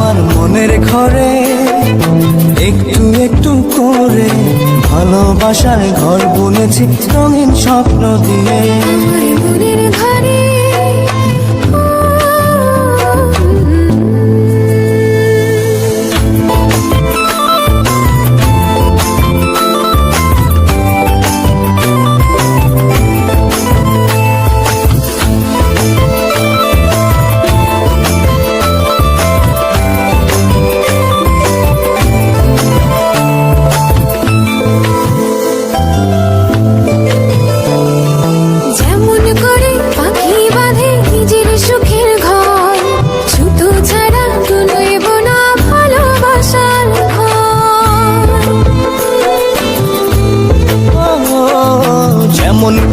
আমার মনের ঘরে একটু একটু করে ভালোবাসার ঘর বুনেছি রঙিন স্বপ্ন দিয়ে। মনের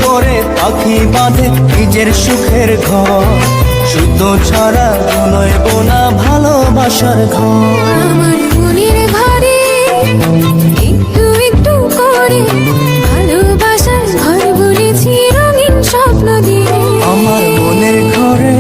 ঘরে পাখি বাঁধে নিজের সুখের ঘর, সুতো ছাড়া নইব না ভালোবাসার ঘর। আমার মনের ঘরে একটু একটু করে ভালোবাসার ঘর বুনেছি রঙিন স্বপ্ন দিয়ে। আমার মনের ঘরে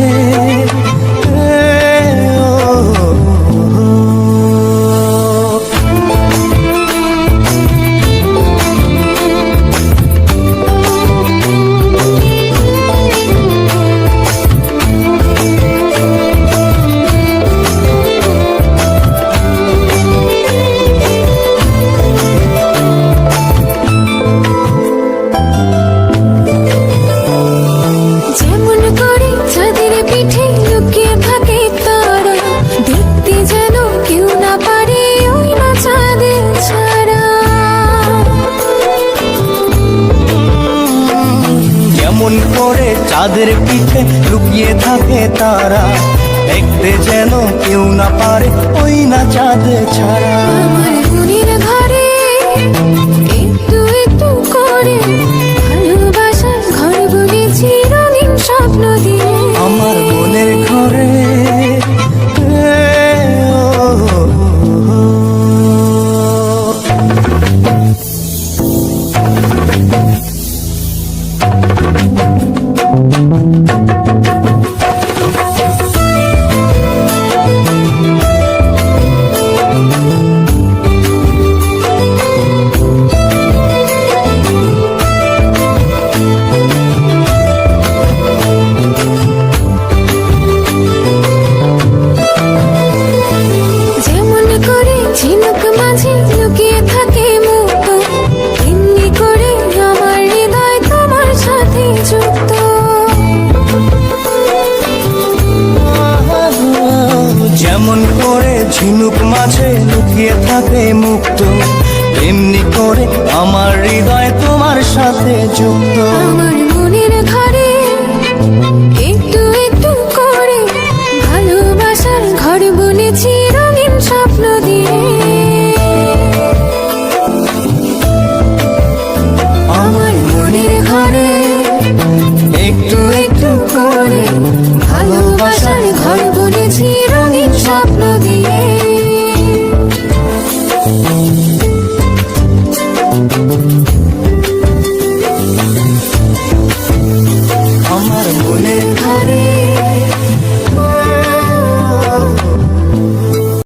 করে চাঁদের পিঠে লুকিয়ে থাকে তারা, দেখতে যেন কেউ না পারে ওই না চাঁদ ছাড়া। আমার মনের ঘরে একটু একটু করে ভালোবাসার ঘর বুনেছি রঙিন স্বপ্ন দিয়ে। আমার মনের ঘরে ঝিনুক মাঝে লুকিয়ে থাকে মুক্ত, এমনি করে আমার হৃদয় তোমার সাথে যুক্ত। যেমন করে ঝিনুক মাঝে লুকিয়ে থাকে মুক্ত, এমনি করে আমার হৃদয় তোমার সাথে যুক্ত।